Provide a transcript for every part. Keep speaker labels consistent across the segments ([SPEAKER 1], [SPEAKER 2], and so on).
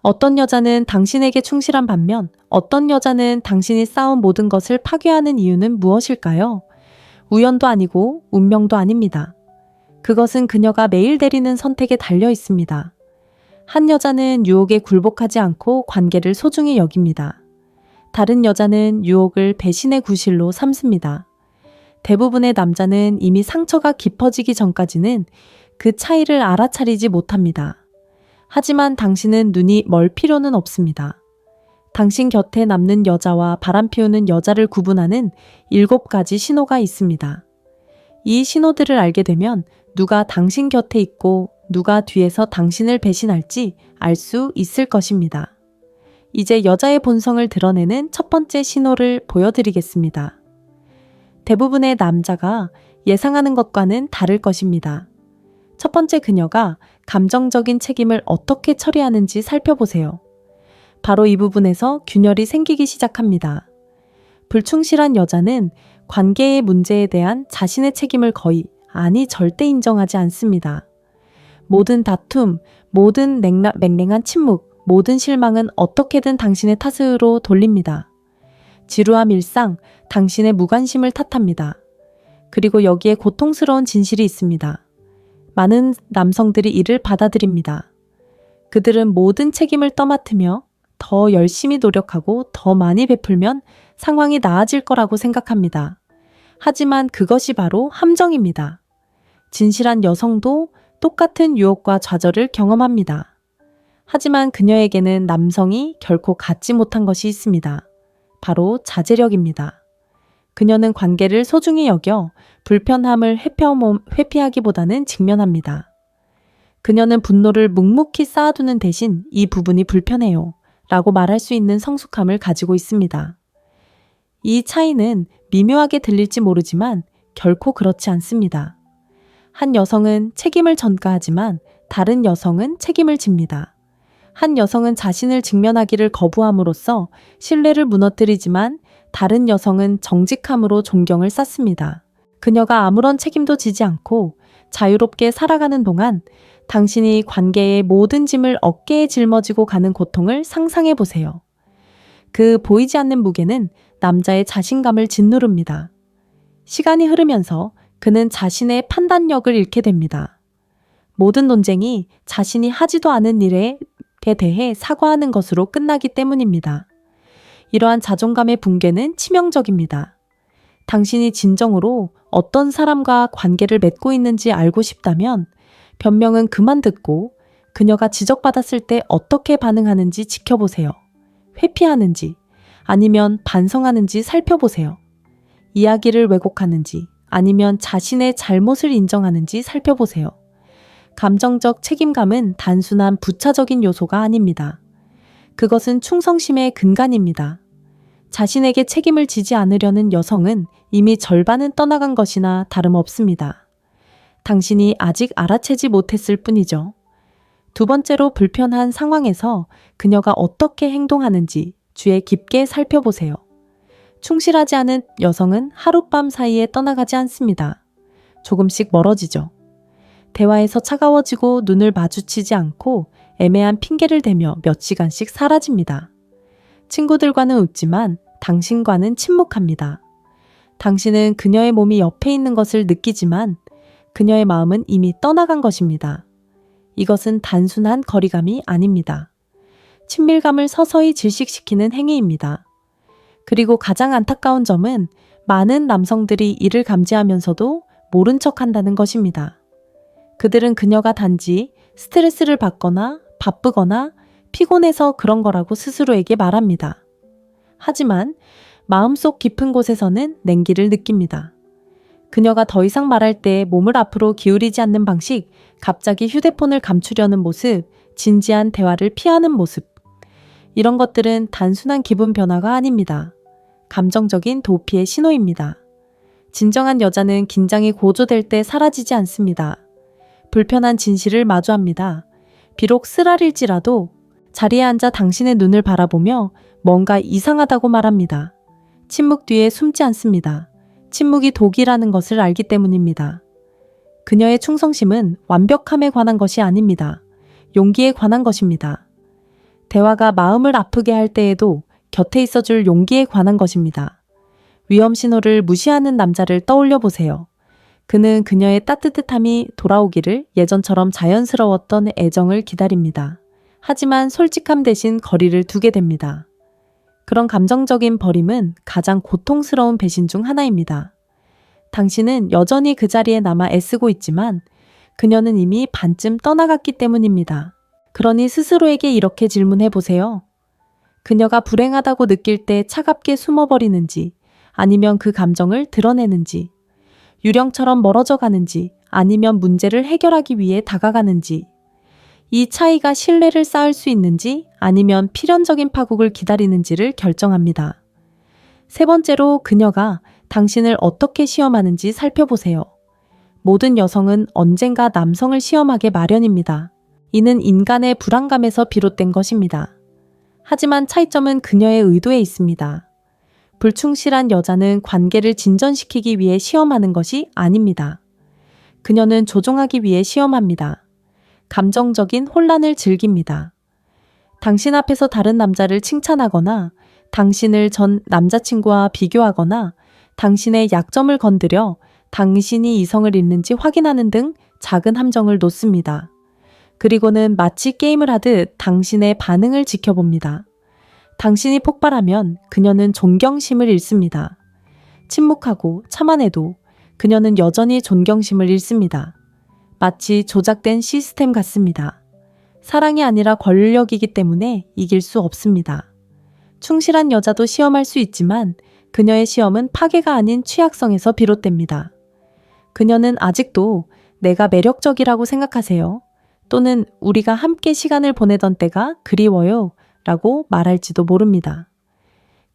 [SPEAKER 1] 어떤 여자는 당신에게 충실한 반면 어떤 여자는 당신이 쌓은 모든 것을 파괴하는 이유는 무엇일까요? 우연도 아니고 운명도 아닙니다. 그것은 그녀가 매일 내리는 선택에 달려 있습니다. 한 여자는 유혹에 굴복하지 않고 관계를 소중히 여깁니다. 다른 여자는 유혹을 배신의 구실로 삼습니다. 대부분의 남자는 이미 상처가 깊어지기 전까지는 그 차이를 알아차리지 못합니다. 하지만 당신은 눈이 멀 필요는 없습니다. 당신 곁에 남는 여자와 바람피우는 여자를 구분하는 7가지 신호가 있습니다. 이 신호들을 알게 되면 누가 당신 곁에 있고 누가 뒤에서 당신을 배신할지 알 수 있을 것입니다. 이제 여자의 본성을 드러내는 첫 번째 신호를 보여드리겠습니다. 대부분의 남자가 예상하는 것과는 다를 것입니다. 첫 번째, 그녀가 감정적인 책임을 어떻게 처리하는지 살펴보세요. 바로 이 부분에서 균열이 생기기 시작합니다. 불충실한 여자는 관계의 문제에 대한 자신의 책임을 거의, 아니 절대 인정하지 않습니다. 모든 다툼, 모든 맹랭한 침묵, 모든 실망은 어떻게든 당신의 탓으로 돌립니다. 지루함 일상, 당신의 무관심을 탓합니다. 그리고 여기에 고통스러운 진실이 있습니다. 많은 남성들이 이를 받아들입니다. 그들은 모든 책임을 떠맡으며 더 열심히 노력하고 더 많이 베풀면 상황이 나아질 거라고 생각합니다. 하지만 그것이 바로 함정입니다. 진실한 여성도 똑같은 유혹과 좌절을 경험합니다. 하지만 그녀에게는 남성이 결코 갖지 못한 것이 있습니다. 바로 자제력입니다. 그녀는 관계를 소중히 여겨 불편함을 회피하기보다는 직면합니다. 그녀는 분노를 묵묵히 쌓아두는 대신 이 부분이 불편해요 라고 말할 수 있는 성숙함을 가지고 있습니다. 이 차이는 미묘하게 들릴지 모르지만 결코 그렇지 않습니다. 한 여성은 책임을 전가하지만 다른 여성은 책임을 집니다. 한 여성은 자신을 직면하기를 거부함으로써 신뢰를 무너뜨리지만 다른 여성은 정직함으로 존경을 쌓습니다. 그녀가 아무런 책임도 지지 않고 자유롭게 살아가는 동안 당신이 관계의 모든 짐을 어깨에 짊어지고 가는 고통을 상상해 보세요. 그 보이지 않는 무게는 남자의 자신감을 짓누릅니다. 시간이 흐르면서 그는 자신의 판단력을 잃게 됩니다. 모든 논쟁이 자신이 하지도 않은 일에 대해 사과하는 것으로 끝나기 때문입니다. 이러한 자존감의 붕괴는 치명적입니다. 당신이 진정으로 어떤 사람과 관계를 맺고 있는지 알고 싶다면 변명은 그만 듣고 그녀가 지적받았을 때 어떻게 반응하는지 지켜보세요. 회피하는지 아니면 반성하는지 살펴보세요. 이야기를 왜곡하는지 아니면 자신의 잘못을 인정하는지 살펴보세요. 감정적 책임감은 단순한 부차적인 요소가 아닙니다. 그것은 충성심의 근간입니다. 자신에게 책임을 지지 않으려는 여성은 이미 절반은 떠나간 것이나 다름없습니다. 당신이 아직 알아채지 못했을 뿐이죠. 두 번째로, 불편한 상황에서 그녀가 어떻게 행동하는지 주의 깊게 살펴보세요. 충실하지 않은 여성은 하룻밤 사이에 떠나가지 않습니다. 조금씩 멀어지죠. 대화에서 차가워지고 눈을 마주치지 않고 애매한 핑계를 대며 몇 시간씩 사라집니다. 친구들과는 웃지만 당신과는 침묵합니다. 당신은 그녀의 몸이 옆에 있는 것을 느끼지만 그녀의 마음은 이미 떠나간 것입니다. 이것은 단순한 거리감이 아닙니다. 친밀감을 서서히 질식시키는 행위입니다. 그리고 가장 안타까운 점은 많은 남성들이 이를 감지하면서도 모른 척한다는 것입니다. 그들은 그녀가 단지 스트레스를 받거나 바쁘거나 피곤해서 그런 거라고 스스로에게 말합니다. 하지만 마음속 깊은 곳에서는 냉기를 느낍니다. 그녀가 더 이상 말할 때 몸을 앞으로 기울이지 않는 방식, 갑자기 휴대폰을 감추려는 모습, 진지한 대화를 피하는 모습. 이런 것들은 단순한 기분 변화가 아닙니다. 감정적인 도피의 신호입니다. 진정한 여자는 긴장이 고조될 때 사라지지 않습니다. 불편한 진실을 마주합니다. 비록 쓰라릴지라도 자리에 앉아 당신의 눈을 바라보며 뭔가 이상하다고 말합니다. 침묵 뒤에 숨지 않습니다. 침묵이 독이라는 것을 알기 때문입니다. 그녀의 충성심은 완벽함에 관한 것이 아닙니다. 용기에 관한 것입니다. 대화가 마음을 아프게 할 때에도 곁에 있어줄 용기에 관한 것입니다. 위험 신호를 무시하는 남자를 떠올려 보세요. 그는 그녀의 따뜻함이 돌아오기를 예전처럼 자연스러웠던 애정을 기다립니다. 하지만 솔직함 대신 거리를 두게 됩니다. 그런 감정적인 버림은 가장 고통스러운 배신 중 하나입니다. 당신은 여전히 그 자리에 남아 애쓰고 있지만 그녀는 이미 반쯤 떠나갔기 때문입니다. 그러니 스스로에게 이렇게 질문해 보세요. 그녀가 불행하다고 느낄 때 차갑게 숨어버리는지 아니면 그 감정을 드러내는지, 유령처럼 멀어져 가는지 아니면 문제를 해결하기 위해 다가가는지, 이 차이가 신뢰를 쌓을 수 있는지 아니면 필연적인 파국을 기다리는지를 결정합니다. 세 번째로 그녀가 당신을 어떻게 시험하는지 살펴보세요. 모든 여성은 언젠가 남성을 시험하게 마련입니다. 이는 인간의 불안감에서 비롯된 것입니다. 하지만 차이점은 그녀의 의도에 있습니다. 불충실한 여자는 관계를 진전시키기 위해 시험하는 것이 아닙니다. 그녀는 조종하기 위해 시험합니다. 감정적인 혼란을 즐깁니다. 당신 앞에서 다른 남자를 칭찬하거나 당신을 전 남자친구와 비교하거나 당신의 약점을 건드려 당신이 이성을 잃는지 확인하는 등 작은 함정을 놓습니다. 그리고는 마치 게임을 하듯 당신의 반응을 지켜봅니다. 당신이 폭발하면 그녀는 존경심을 잃습니다. 침묵하고 참아내도 그녀는 여전히 존경심을 잃습니다. 마치 조작된 시스템 같습니다. 사랑이 아니라 권력이기 때문에 이길 수 없습니다. 충실한 여자도 시험할 수 있지만 그녀의 시험은 파괴가 아닌 취약성에서 비롯됩니다. 그녀는 아직도 내가 매력적이라고 생각하세요. 또는 우리가 함께 시간을 보내던 때가 그리워요 라고 말할지도 모릅니다.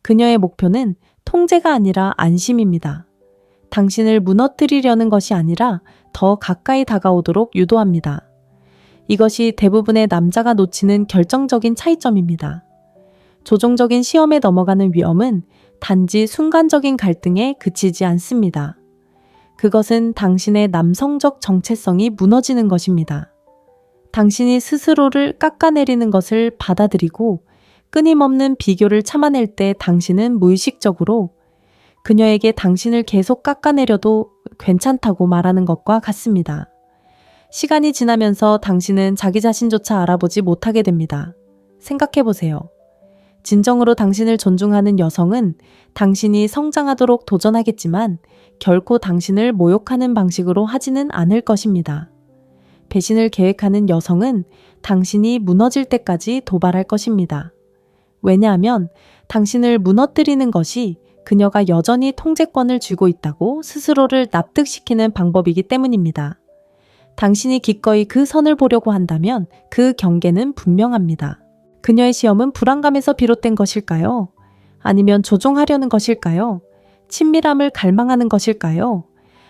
[SPEAKER 1] 그녀의 목표는 통제가 아니라 안심입니다. 당신을 무너뜨리려는 것이 아니라 더 가까이 다가오도록 유도합니다. 이것이 대부분의 남자가 놓치는 결정적인 차이점입니다. 조종적인 시험에 넘어가는 위험은 단지 순간적인 갈등에 그치지 않습니다. 그것은 당신의 남성적 정체성이 무너지는 것입니다. 당신이 스스로를 깎아내리는 것을 받아들이고 끊임없는 비교를 참아낼 때 당신은 무의식적으로 그녀에게 당신을 계속 깎아내려도 괜찮다고 말하는 것과 같습니다. 시간이 지나면서 당신은 자기 자신조차 알아보지 못하게 됩니다. 생각해 보세요. 진정으로 당신을 존중하는 여성은 당신이 성장하도록 도전하겠지만 결코 당신을 모욕하는 방식으로 하지는 않을 것입니다. 배신을 계획하는 여성은 당신이 무너질 때까지 도발할 것입니다. 왜냐하면 당신을 무너뜨리는 것이 그녀가 여전히 통제권을 쥐고 있다고 스스로를 납득시키는 방법이기 때문입니다. 당신이 기꺼이 그 선을 보려고 한다면 그 경계는 분명합니다. 그녀의 시험은 불안감에서 비롯된 것일까요? 아니면 조종하려는 것일까요? 친밀함을 갈망하는 것일까요?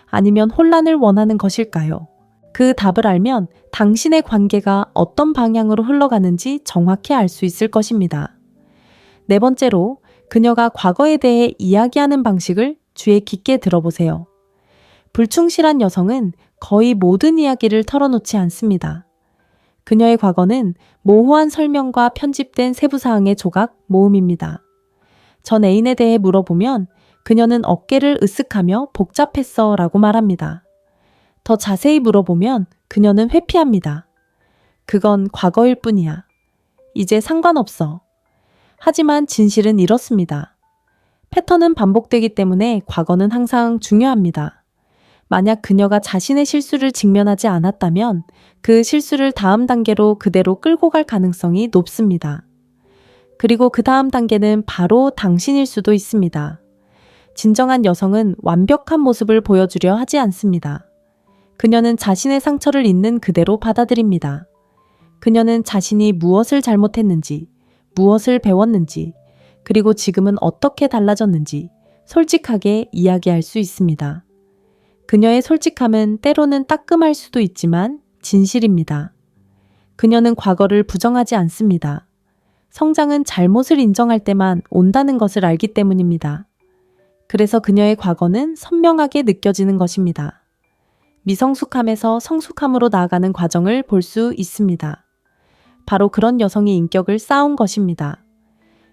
[SPEAKER 1] 아니면 혼란을 원하는 것일까요? 그 답을 알면 당신의 관계가 어떤 방향으로 흘러가는지 정확히 알 수 있을 것입니다. 네 번째로, 그녀가 과거에 대해 이야기하는 방식을 귀에 깊게 들어보세요. 불충실한 여성은 거의 모든 이야기를 털어놓지 않습니다. 그녀의 과거는 모호한 설명과 편집된 세부사항의 조각 모음입니다. 전 애인에 대해 물어보면 그녀는 어깨를 으쓱하며 복잡했어 라고 말합니다. 더 자세히 물어보면 그녀는 회피합니다. 그건 과거일 뿐이야. 이제 상관없어. 하지만 진실은 이렇습니다. 패턴은 반복되기 때문에 과거는 항상 중요합니다. 만약 그녀가 자신의 실수를 직면하지 않았다면 그 실수를 다음 단계로 그대로 끌고 갈 가능성이 높습니다. 그리고 그 다음 단계는 바로 당신일 수도 있습니다. 진정한 여성은 완벽한 모습을 보여주려 하지 않습니다. 그녀는 자신의 상처를 있는 그대로 받아들입니다. 그녀는 자신이 무엇을 잘못했는지, 무엇을 배웠는지, 그리고 지금은 어떻게 달라졌는지 솔직하게 이야기할 수 있습니다. 그녀의 솔직함은 때로는 따끔할 수도 있지만 진실입니다. 그녀는 과거를 부정하지 않습니다. 성장은 잘못을 인정할 때만 온다는 것을 알기 때문입니다. 그래서 그녀의 과거는 선명하게 느껴지는 것입니다. 미성숙함에서 성숙함으로 나아가는 과정을 볼 수 있습니다. 바로 그런 여성이 인격을 쌓아온 것입니다.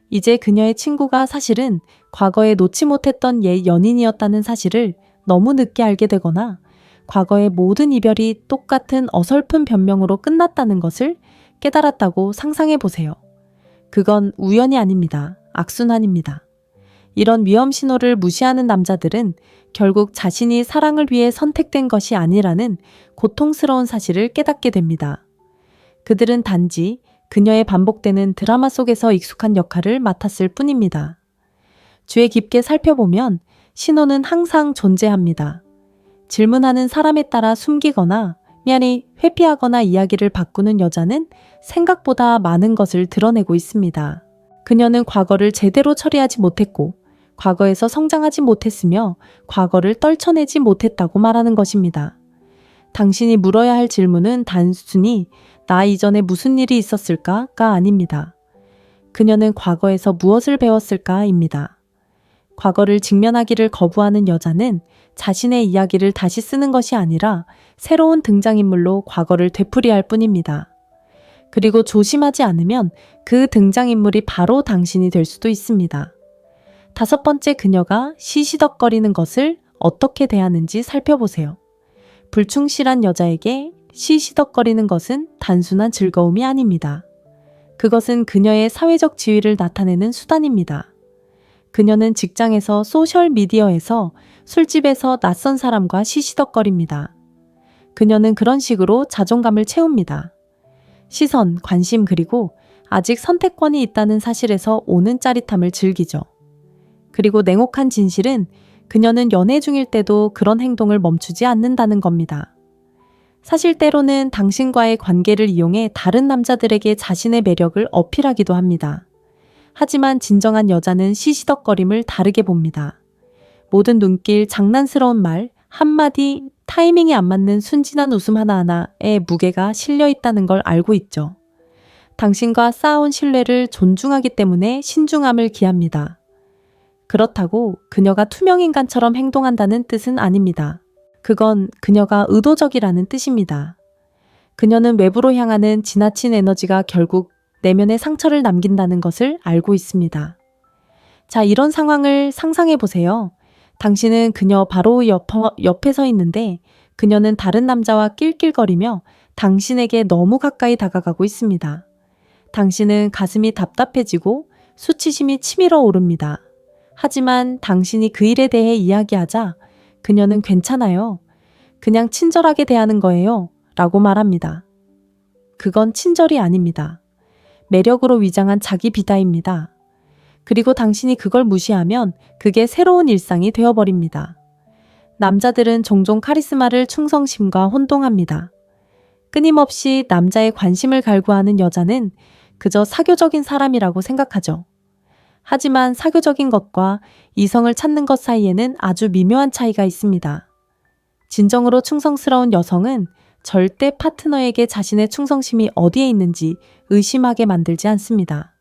[SPEAKER 1] 이제 그녀의 친구가 사실은 과거에 놓지 못했던 옛 연인이었다는 사실을 너무 늦게 알게 되거나 과거의 모든 이별이 똑같은 어설픈 변명으로 끝났다는 것을 깨달았다고 상상해 보세요. 그건 우연이 아닙니다. 악순환입니다. 이런 위험 신호를 무시하는 남자들은 결국 자신이 사랑을 위해 선택된 것이 아니라는 고통스러운 사실을 깨닫게 됩니다. 그들은 단지 그녀의 반복되는 드라마 속에서 익숙한 역할을 맡았을 뿐입니다. 주의 깊게 살펴보면 신호는 항상 존재합니다. 질문하는 사람에 따라 숨기거나 미안히 회피하거나 이야기를 바꾸는 여자는 생각보다 많은 것을 드러내고 있습니다. 그녀는 과거를 제대로 처리하지 못했고 과거에서 성장하지 못했으며 과거를 떨쳐내지 못했다고 말하는 것입니다. 당신이 물어야 할 질문은 단순히 나 이전에 무슨 일이 있었을까가 아닙니다. 그녀는 과거에서 무엇을 배웠을까입니다. 과거를 직면하기를 거부하는 여자는 자신의 이야기를 다시 쓰는 것이 아니라 새로운 등장인물로 과거를 되풀이할 뿐입니다. 그리고 조심하지 않으면 그 등장인물이 바로 당신이 될 수도 있습니다. 5번째, 그녀가 시시덕거리는 것을 어떻게 대하는지 살펴보세요. 불충실한 여자에게 시시덕거리는 것은 단순한 즐거움이 아닙니다. 그것은 그녀의 사회적 지위를 나타내는 수단입니다. 그녀는 직장에서, 소셜미디어에서, 술집에서 낯선 사람과 시시덕거립니다. 그녀는 그런 식으로 자존감을 채웁니다. 시선, 관심, 그리고 아직 선택권이 있다는 사실에서 오는 짜릿함을 즐기죠. 그리고 냉혹한 진실은 그녀는 연애 중일 때도 그런 행동을 멈추지 않는다는 겁니다. 사실 때로는 당신과의 관계를 이용해 다른 남자들에게 자신의 매력을 어필하기도 합니다. 하지만 진정한 여자는 시시덕거림을 다르게 봅니다. 모든 눈길, 장난스러운 말, 한마디, 타이밍이 안 맞는 순진한 웃음 하나하나에 무게가 실려 있다는 걸 알고 있죠. 당신과 쌓아온 신뢰를 존중하기 때문에 신중함을 기합니다. 그렇다고 그녀가 투명인간처럼 행동한다는 뜻은 아닙니다. 그건 그녀가 의도적이라는 뜻입니다. 그녀는 외부로 향하는 지나친 에너지가 결국 내면에 상처를 남긴다는 것을 알고 있습니다. 자, 이런 상황을 상상해 보세요. 당신은 그녀 바로 옆에 서 있는데 그녀는 다른 남자와 낄낄거리며 당신에게 너무 가까이 다가가고 있습니다. 당신은 가슴이 답답해지고 수치심이 치밀어 오릅니다. 하지만 당신이 그 일에 대해 이야기하자 그녀는 괜찮아요. 그냥 친절하게 대하는 거예요. 라고 말합니다. 그건 친절이 아닙니다. 매력으로 위장한 자기 비하입니다. 그리고 당신이 그걸 무시하면 그게 새로운 일상이 되어버립니다. 남자들은 종종 카리스마를 충성심과 혼동합니다. 끊임없이 남자의 관심을 갈구하는 여자는 그저 사교적인 사람이라고 생각하죠. 하지만 사교적인 것과 이성을 찾는 것 사이에는 아주 미묘한 차이가 있습니다. 진정으로 충성스러운 여성은 절대 파트너에게 자신의 충성심이 어디에 있는지 의심하게 만들지 않습니다.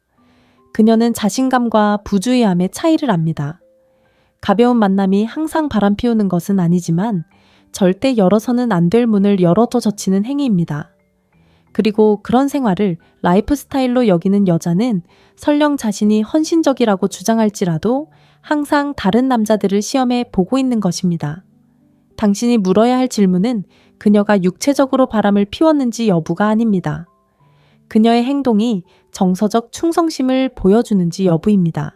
[SPEAKER 1] 그녀는 자신감과 부주의함의 차이를 압니다. 가벼운 만남이 항상 바람 피우는 것은 아니지만 절대 열어서는 안 될 문을 열어둬 젖히는 행위입니다. 그리고 그런 생활을 라이프 스타일로 여기는 여자는 설령 자신이 헌신적이라고 주장할지라도 항상 다른 남자들을 시험해 보고 있는 것입니다. 당신이 물어야 할 질문은 그녀가 육체적으로 바람을 피웠는지 여부가 아닙니다. 그녀의 행동이 정서적 충성심을 보여주는지 여부입니다.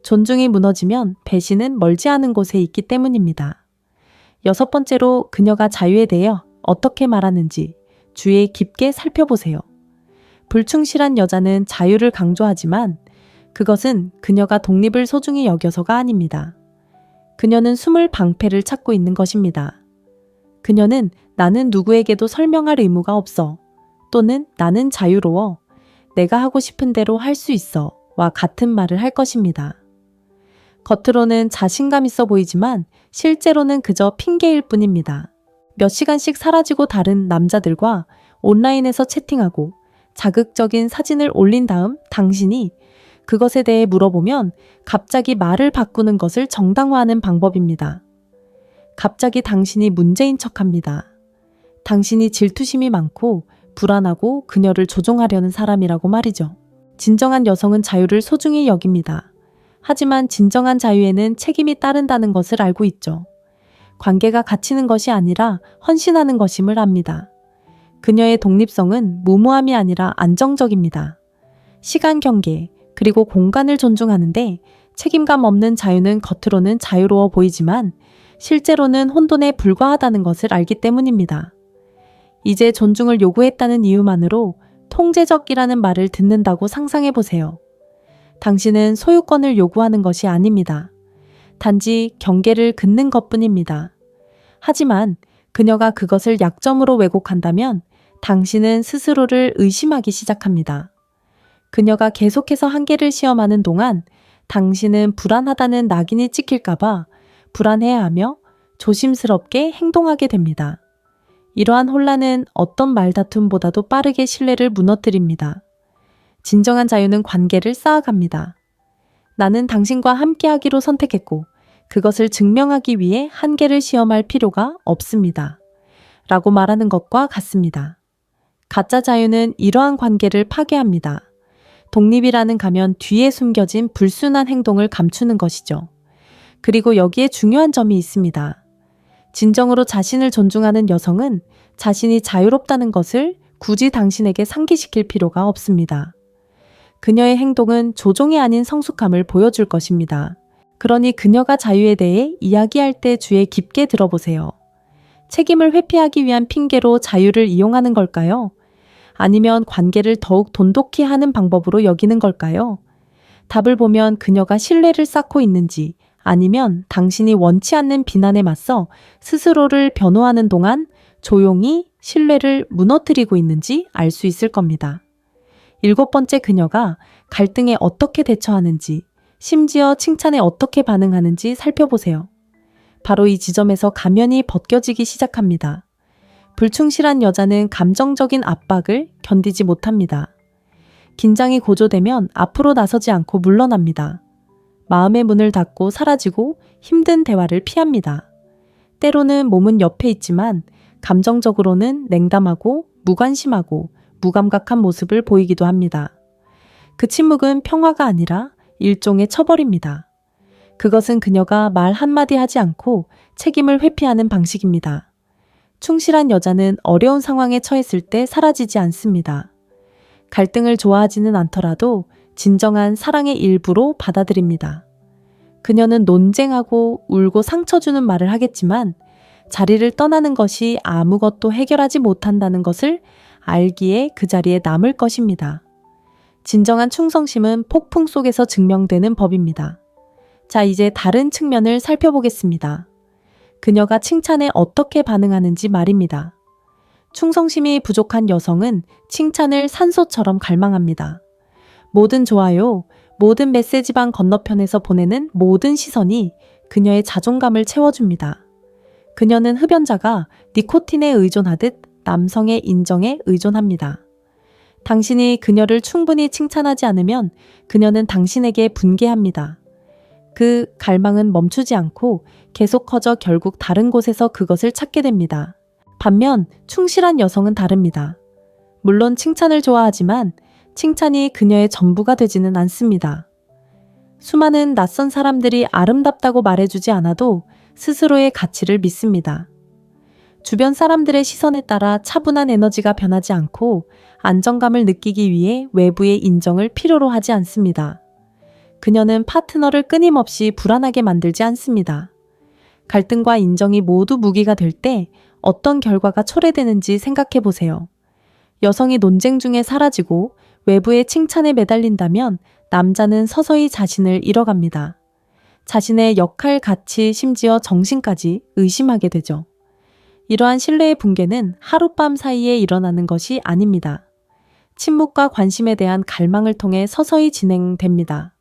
[SPEAKER 1] 존중이 무너지면 배신은 멀지 않은 곳에 있기 때문입니다. 6번째로, 그녀가 자유에 대해 어떻게 말하는지 주의 깊게 살펴보세요. 불충실한 여자는 자유를 강조하지만 그것은 그녀가 독립을 소중히 여겨서가 아닙니다. 그녀는 숨을 방패를 찾고 있는 것입니다. 그녀는 나는 누구에게도 설명할 의무가 없어 또는 나는 자유로워 내가 하고 싶은 대로 할 수 있어 와 같은 말을 할 것입니다. 겉으로는 자신감 있어 보이지만 실제로는 그저 핑계일 뿐입니다. 몇 시간씩 사라지고 다른 남자들과 온라인에서 채팅하고 자극적인 사진을 올린 다음 당신이 그것에 대해 물어보면 갑자기 말을 바꾸는 것을 정당화하는 방법입니다. 갑자기 당신이 문제인 척합니다. 당신이 질투심이 많고 불안하고 그녀를 조종하려는 사람이라고 말이죠. 진정한 여성은 자유를 소중히 여깁니다. 하지만 진정한 자유에는 책임이 따른다는 것을 알고 있죠. 관계가 갇히는 것이 아니라 헌신하는 것임을 압니다. 그녀의 독립성은 무모함이 아니라 안정적입니다. 시간 경계, 그리고 공간을 존중하는데 책임감 없는 자유는 겉으로는 자유로워 보이지만 실제로는 혼돈에 불과하다는 것을 알기 때문입니다. 이제 존중을 요구했다는 이유만으로 통제적이라는 말을 듣는다고 상상해 보세요. 당신은 소유권을 요구하는 것이 아닙니다. 단지 경계를 긋는 것뿐입니다. 하지만 그녀가 그것을 약점으로 왜곡한다면 당신은 스스로를 의심하기 시작합니다. 그녀가 계속해서 한계를 시험하는 동안 당신은 불안하다는 낙인이 찍힐까봐 불안해하며 조심스럽게 행동하게 됩니다. 이러한 혼란은 어떤 말다툼보다도 빠르게 신뢰를 무너뜨립니다. 진정한 자유는 관계를 쌓아갑니다. 나는 당신과 함께하기로 선택했고 그것을 증명하기 위해 한계를 시험할 필요가 없습니다. 라고 말하는 것과 같습니다. 가짜 자유는 이러한 관계를 파괴합니다. 독립이라는 가면 뒤에 숨겨진 불순한 행동을 감추는 것이죠. 그리고 여기에 중요한 점이 있습니다. 진정으로 자신을 존중하는 여성은 자신이 자유롭다는 것을 굳이 당신에게 상기시킬 필요가 없습니다. 그녀의 행동은 조종이 아닌 성숙함을 보여줄 것입니다. 그러니 그녀가 자유에 대해 이야기할 때 주의 깊게 들어보세요. 책임을 회피하기 위한 핑계로 자유를 이용하는 걸까요? 아니면 관계를 더욱 돈독히 하는 방법으로 여기는 걸까요? 답을 보면 그녀가 신뢰를 쌓고 있는지 아니면 당신이 원치 않는 비난에 맞서 스스로를 변호하는 동안 조용히 신뢰를 무너뜨리고 있는지 알 수 있을 겁니다. 7번째, 그녀가 갈등에 어떻게 대처하는지, 심지어 칭찬에 어떻게 반응하는지 살펴보세요. 바로 이 지점에서 가면이 벗겨지기 시작합니다. 불충실한 여자는 감정적인 압박을 견디지 못합니다. 긴장이 고조되면 앞으로 나서지 않고 물러납니다. 마음의 문을 닫고 사라지고 힘든 대화를 피합니다. 때로는 몸은 옆에 있지만 감정적으로는 냉담하고 무관심하고 무감각한 모습을 보이기도 합니다. 그 침묵은 평화가 아니라 일종의 처벌입니다. 그것은 그녀가 말 한마디 하지 않고 책임을 회피하는 방식입니다. 충실한 여자는 어려운 상황에 처했을 때 사라지지 않습니다. 갈등을 좋아하지는 않더라도 진정한 사랑의 일부로 받아들입니다. 그녀는 논쟁하고 울고 상처 주는 말을 하겠지만 자리를 떠나는 것이 아무것도 해결하지 못한다는 것을 알기에 그 자리에 남을 것입니다. 진정한 충성심은 폭풍 속에서 증명되는 법입니다. 자, 이제 다른 측면을 살펴보겠습니다. 그녀가 칭찬에 어떻게 반응하는지 말입니다. 충성심이 부족한 여성은 칭찬을 산소처럼 갈망합니다. 모든 좋아요, 모든 메시지방 건너편에서 보내는 모든 시선이 그녀의 자존감을 채워줍니다. 그녀는 흡연자가 니코틴에 의존하듯 남성의 인정에 의존합니다. 당신이 그녀를 충분히 칭찬하지 않으면 그녀는 당신에게 분개합니다. 그 갈망은 멈추지 않고 계속 커져 결국 다른 곳에서 그것을 찾게 됩니다. 반면 충실한 여성은 다릅니다. 물론 칭찬을 좋아하지만 칭찬이 그녀의 전부가 되지는 않습니다. 수많은 낯선 사람들이 아름답다고 말해주지 않아도 스스로의 가치를 믿습니다. 주변 사람들의 시선에 따라 차분한 에너지가 변하지 않고 안정감을 느끼기 위해 외부의 인정을 필요로 하지 않습니다. 그녀는 파트너를 끊임없이 불안하게 만들지 않습니다. 갈등과 인정이 모두 무기가 될 때 어떤 결과가 초래되는지 생각해 보세요. 여성이 논쟁 중에 사라지고 외부의 칭찬에 매달린다면 남자는 서서히 자신을 잃어갑니다. 자신의 역할, 가치, 심지어 정신까지 의심하게 되죠. 이러한 신뢰의 붕괴는 하룻밤 사이에 일어나는 것이 아닙니다. 침묵과 관심에 대한 갈망을 통해 서서히 진행됩니다.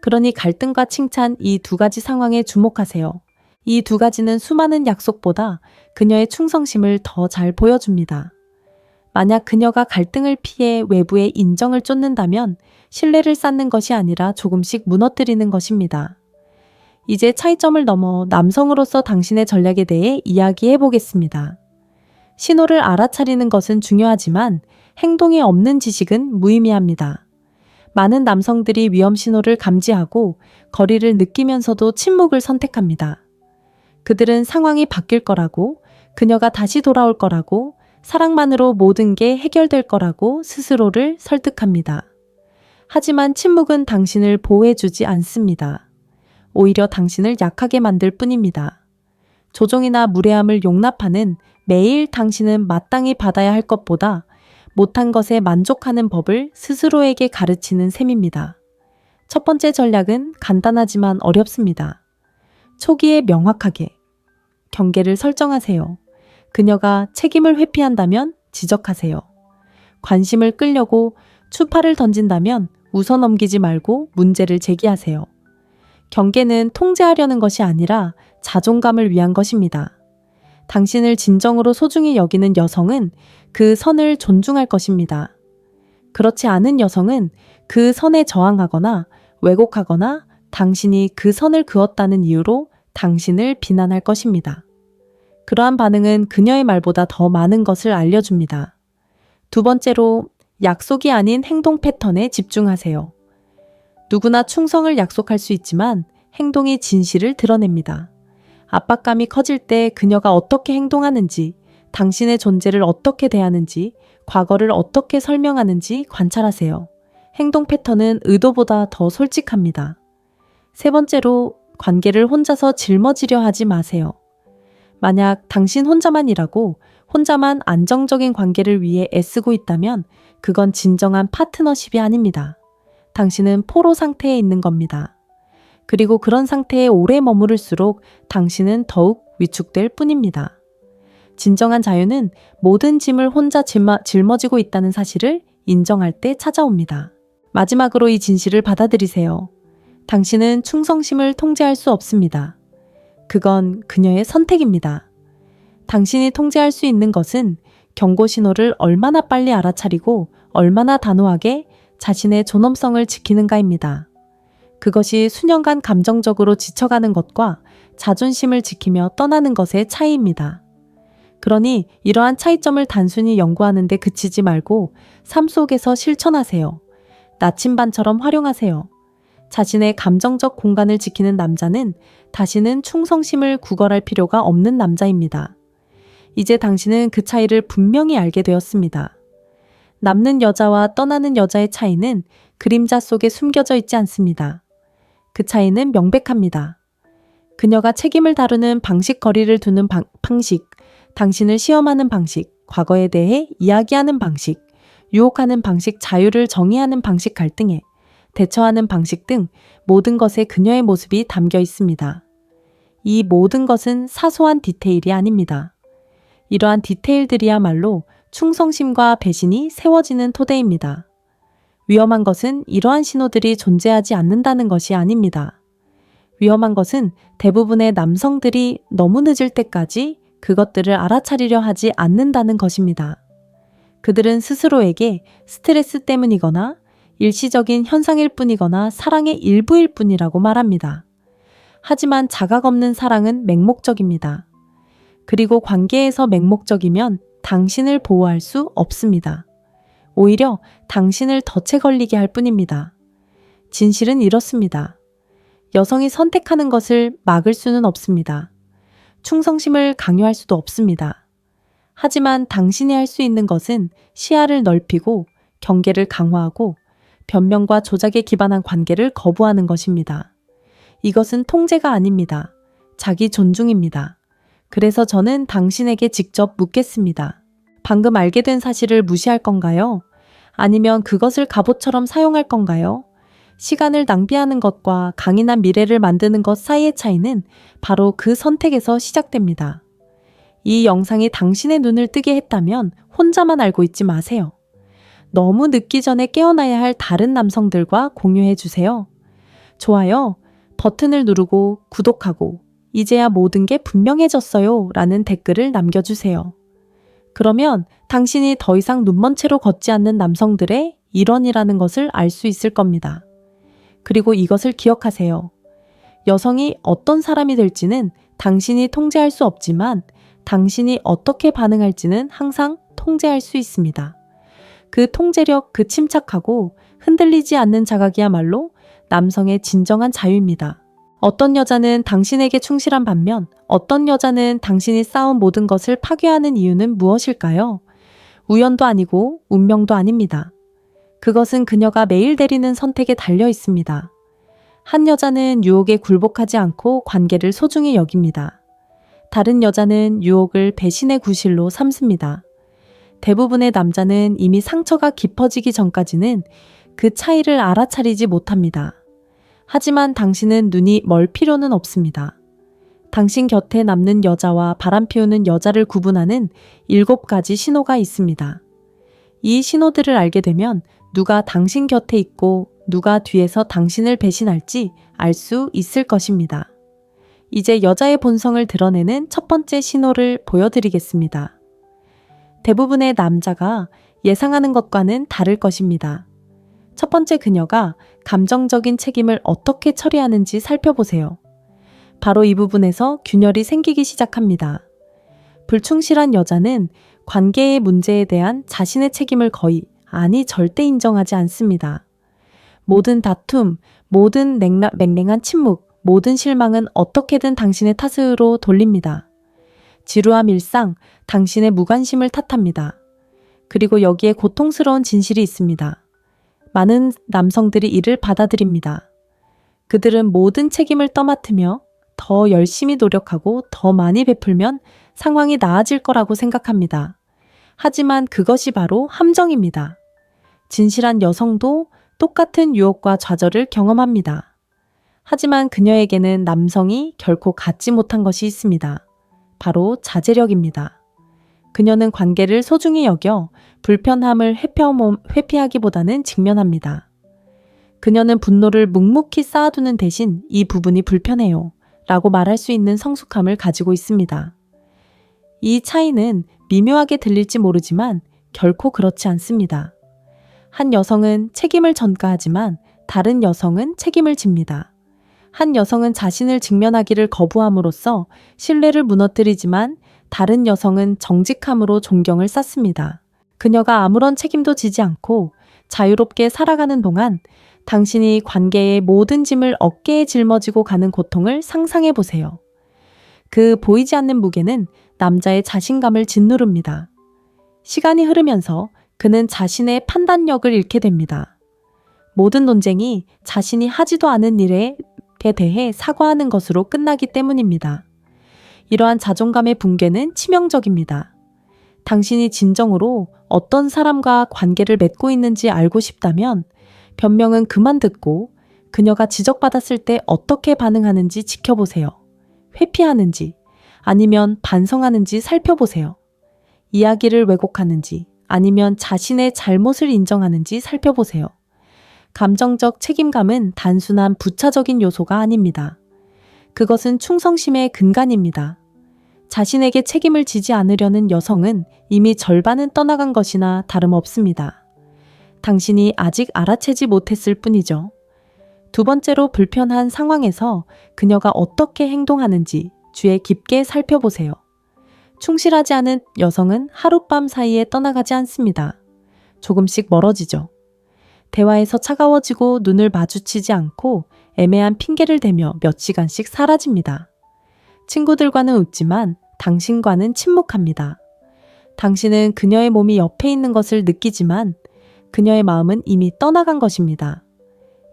[SPEAKER 1] 그러니 갈등과 칭찬, 이 두 가지 상황에 주목하세요. 이 두 가지는 수많은 약속보다 그녀의 충성심을 더 잘 보여줍니다. 만약 그녀가 갈등을 피해 외부의 인정을 쫓는다면 신뢰를 쌓는 것이 아니라 조금씩 무너뜨리는 것입니다. 이제 차이점을 넘어 남성으로서 당신의 전략에 대해 이야기해 보겠습니다. 신호를 알아차리는 것은 중요하지만 행동이 없는 지식은 무의미합니다. 많은 남성들이 위험 신호를 감지하고 거리를 느끼면서도 침묵을 선택합니다. 그들은 상황이 바뀔 거라고, 그녀가 다시 돌아올 거라고, 사랑만으로 모든 게 해결될 거라고 스스로를 설득합니다. 하지만 침묵은 당신을 보호해주지 않습니다. 오히려 당신을 약하게 만들 뿐입니다. 조종이나 무례함을 용납하는 매일 당신은 마땅히 받아야 할 것보다 못한 것에 만족하는 법을 스스로에게 가르치는 셈입니다. 첫 번째 전략은 간단하지만 어렵습니다. 초기에 명확하게 경계를 설정하세요. 그녀가 책임을 회피한다면 지적하세요. 관심을 끌려고 추파를 던진다면 웃어넘기지 말고 문제를 제기하세요. 경계는 통제하려는 것이 아니라 자존감을 위한 것입니다. 당신을 진정으로 소중히 여기는 여성은 그 선을 존중할 것입니다. 그렇지 않은 여성은 그 선에 저항하거나 왜곡하거나 당신이 그 선을 그었다는 이유로 당신을 비난할 것입니다. 그러한 반응은 그녀의 말보다 더 많은 것을 알려줍니다. 두 번째로, 약속이 아닌 행동 패턴에 집중하세요. 누구나 충성을 약속할 수 있지만 행동이 진실을 드러냅니다. 압박감이 커질 때 그녀가 어떻게 행동하는지, 당신의 존재를 어떻게 대하는지, 과거를 어떻게 설명하는지 관찰하세요. 행동 패턴은 의도보다 더 솔직합니다. 세 번째로, 관계를 혼자서 짊어지려 하지 마세요. 만약 당신 혼자만 일하고 혼자만 안정적인 관계를 위해 애쓰고 있다면 그건 진정한 파트너십이 아닙니다. 당신은 포로 상태에 있는 겁니다. 그리고 그런 상태에 오래 머무를수록 당신은 더욱 위축될 뿐입니다. 진정한 자유는 모든 짐을 혼자 짊어지고 있다는 사실을 인정할 때 찾아옵니다. 마지막으로 이 진실을 받아들이세요. 당신은 충성심을 통제할 수 없습니다. 그건 그녀의 선택입니다. 당신이 통제할 수 있는 것은 경고 신호를 얼마나 빨리 알아차리고 얼마나 단호하게 자신의 존엄성을 지키는가입니다. 그것이 수년간 감정적으로 지쳐가는 것과 자존심을 지키며 떠나는 것의 차이입니다. 그러니 이러한 차이점을 단순히 연구하는 데 그치지 말고 삶 속에서 실천하세요. 나침반처럼 활용하세요. 자신의 감정적 공간을 지키는 남자는 다시는 충성심을 구걸할 필요가 없는 남자입니다. 이제 당신은 그 차이를 분명히 알게 되었습니다. 남는 여자와 떠나는 여자의 차이는 그림자 속에 숨겨져 있지 않습니다. 그 차이는 명백합니다. 그녀가 책임을 다루는 방식, 거리를 두는 방식, 당신을 시험하는 방식, 과거에 대해 이야기하는 방식, 유혹하는 방식, 자유를 정의하는 방식, 갈등에 대처하는 방식 등 모든 것에 그녀의 모습이 담겨 있습니다. 이 모든 것은 사소한 디테일이 아닙니다. 이러한 디테일들이야말로 충성심과 배신이 세워지는 토대입니다. 위험한 것은 이러한 신호들이 존재하지 않는다는 것이 아닙니다. 위험한 것은 대부분의 남성들이 너무 늦을 때까지 그것들을 알아차리려 하지 않는다는 것입니다. 그들은 스스로에게 스트레스 때문이거나 일시적인 현상일 뿐이거나 사랑의 일부일 뿐이라고 말합니다. 하지만 자각 없는 사랑은 맹목적입니다. 그리고 관계에서 맹목적이면 당신을 보호할 수 없습니다. 오히려 당신을 덫에 걸리게 할 뿐입니다. 진실은 이렇습니다. 여성이 선택하는 것을 막을 수는 없습니다. 충성심을 강요할 수도 없습니다. 하지만 당신이 할 수 있는 것은 시야를 넓히고 경계를 강화하고 변명과 조작에 기반한 관계를 거부하는 것입니다. 이것은 통제가 아닙니다. 자기 존중입니다. 그래서 저는 당신에게 직접 묻겠습니다. 방금 알게 된 사실을 무시할 건가요? 아니면 그것을 갑옷처럼 사용할 건가요? 시간을 낭비하는 것과 강인한 미래를 만드는 것 사이의 차이는 바로 그 선택에서 시작됩니다. 이 영상이 당신의 눈을 뜨게 했다면 혼자만 알고 있지 마세요. 너무 늦기 전에 깨어나야 할 다른 남성들과 공유해 주세요. 좋아요, 버튼을 누르고 구독하고 이제야 모든 게 분명해졌어요 라는 댓글을 남겨주세요. 그러면 당신이 더 이상 눈먼 채로 걷지 않는 남성들의 일원이라는 것을 알 수 있을 겁니다. 그리고 이것을 기억하세요. 여성이 어떤 사람이 될지는 당신이 통제할 수 없지만 당신이 어떻게 반응할지는 항상 통제할 수 있습니다. 그 통제력, 그 침착하고 흔들리지 않는 자각이야말로 남성의 진정한 자유입니다. 어떤 여자는 당신에게 충실한 반면 어떤 여자는 당신이 쌓은 모든 것을 파괴하는 이유는 무엇일까요? 우연도 아니고 운명도 아닙니다. 그것은 그녀가 매일 내리는 선택에 달려 있습니다. 한 여자는 유혹에 굴복하지 않고 관계를 소중히 여깁니다. 다른 여자는 유혹을 배신의 구실로 삼습니다. 대부분의 남자는 이미 상처가 깊어지기 전까지는 그 차이를 알아차리지 못합니다. 하지만 당신은 눈이 멀 필요는 없습니다. 당신 곁에 남는 여자와 바람피우는 여자를 구분하는 7가지 신호가 있습니다. 이 신호들을 알게 되면 누가 당신 곁에 있고 누가 뒤에서 당신을 배신할지 알 수 있을 것입니다. 이제 여자의 본성을 드러내는 첫 번째 신호를 보여드리겠습니다. 대부분의 남자가 예상하는 것과는 다를 것입니다. 첫 번째, 그녀가 감정적인 책임을 어떻게 처리하는지 살펴보세요. 바로 이 부분에서 균열이 생기기 시작합니다. 불충실한 여자는 관계의 문제에 대한 자신의 책임을 거의, 아니 절대 인정하지 않습니다. 모든 다툼, 모든 맹랭한 침묵, 모든 실망은 어떻게든 당신의 탓으로 돌립니다. 지루함 일상, 당신의 무관심을 탓합니다. 그리고 여기에 고통스러운 진실이 있습니다. 많은 남성들이 이를 받아들입니다. 그들은 모든 책임을 떠맡으며 더 열심히 노력하고 더 많이 베풀면 상황이 나아질 거라고 생각합니다. 하지만 그것이 바로 함정입니다. 진실한 여성도 똑같은 유혹과 좌절을 경험합니다. 하지만 그녀에게는 남성이 결코 갖지 못한 것이 있습니다. 바로 자제력입니다. 그녀는 관계를 소중히 여겨 불편함을 회피하기보다는 직면합니다. 그녀는 분노를 묵묵히 쌓아두는 대신 이 부분이 불편해요 라고 말할 수 있는 성숙함을 가지고 있습니다. 이 차이는 미묘하게 들릴지 모르지만 결코 그렇지 않습니다. 한 여성은 책임을 전가하지만 다른 여성은 책임을 집니다. 한 여성은 자신을 직면하기를 거부함으로써 신뢰를 무너뜨리지만 다른 여성은 정직함으로 존경을 쌓습니다. 그녀가 아무런 책임도 지지 않고 자유롭게 살아가는 동안 당신이 관계의 모든 짐을 어깨에 짊어지고 가는 고통을 상상해 보세요. 그 보이지 않는 무게는 남자의 자신감을 짓누릅니다. 시간이 흐르면서 그는 자신의 판단력을 잃게 됩니다. 모든 논쟁이 자신이 하지도 않은 일에 대해 사과하는 것으로 끝나기 때문입니다. 이러한 자존감의 붕괴는 치명적입니다. 당신이 진정으로 어떤 사람과 관계를 맺고 있는지 알고 싶다면 변명은 그만 듣고 그녀가 지적받았을 때 어떻게 반응하는지 지켜보세요. 회피하는지 아니면 반성하는지 살펴보세요. 이야기를 왜곡하는지 아니면 자신의 잘못을 인정하는지 살펴보세요. 감정적 책임감은 단순한 부차적인 요소가 아닙니다. 그것은 충성심의 근간입니다. 자신에게 책임을 지지 않으려는 여성은 이미 절반은 떠나간 것이나 다름없습니다. 당신이 아직 알아채지 못했을 뿐이죠. 두 번째로, 불편한 상황에서 그녀가 어떻게 행동하는지 주의 깊게 살펴보세요. 충실하지 않은 여성은 하룻밤 사이에 떠나가지 않습니다. 조금씩 멀어지죠. 대화에서 차가워지고 눈을 마주치지 않고 애매한 핑계를 대며 몇 시간씩 사라집니다. 친구들과는 웃지만 당신과는 침묵합니다. 당신은 그녀의 몸이 옆에 있는 것을 느끼지만 그녀의 마음은 이미 떠나간 것입니다.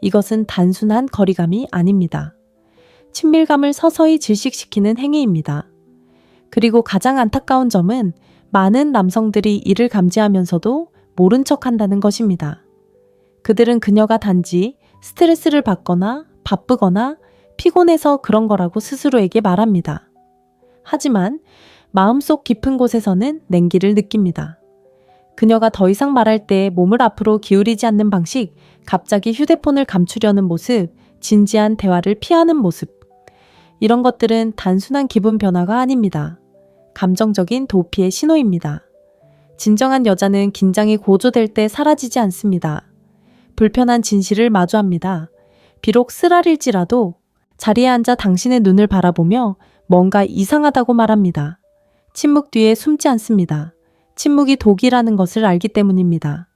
[SPEAKER 1] 이것은 단순한 거리감이 아닙니다. 친밀감을 서서히 질식시키는 행위입니다. 그리고 가장 안타까운 점은 많은 남성들이 이를 감지하면서도 모른 척한다는 것입니다. 그들은 그녀가 단지 스트레스를 받거나 바쁘거나 피곤해서 그런 거라고 스스로에게 말합니다. 하지만 마음속 깊은 곳에서는 냉기를 느낍니다. 그녀가 더 이상 말할 때 몸을 앞으로 기울이지 않는 방식, 갑자기 휴대폰을 감추려는 모습, 진지한 대화를 피하는 모습. 이런 것들은 단순한 기분 변화가 아닙니다. 감정적인 도피의 신호입니다. 진정한 여자는 긴장이 고조될 때 사라지지 않습니다. 불편한 진실을 마주합니다. 비록 쓰라릴지라도 자리에 앉아 당신의 눈을 바라보며 뭔가 이상하다고 말합니다. 침묵 뒤에 숨지 않습니다. 침묵이 독이라는 것을 알기 때문입니다.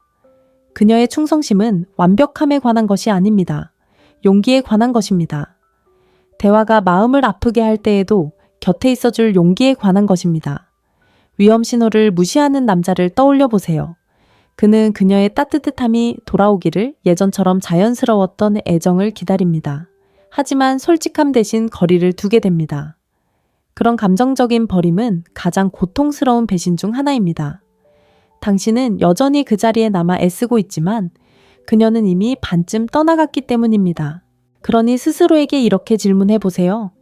[SPEAKER 1] 그녀의 충성심은 완벽함에 관한 것이 아닙니다. 용기에 관한 것입니다. 대화가 마음을 아프게 할 때에도 곁에 있어줄 용기에 관한 것입니다. 위험 신호를 무시하는 남자를 떠올려 보세요. 그는 그녀의 따뜻함이 돌아오기를 예전처럼 자연스러웠던 애정을 기다립니다. 하지만 솔직함 대신 거리를 두게 됩니다. 그런 감정적인 버림은 가장 고통스러운 배신 중 하나입니다. 당신은 여전히 그 자리에 남아 애쓰고 있지만 그녀는 이미 반쯤 떠나갔기 때문입니다. 그러니 스스로에게 이렇게 질문해 보세요.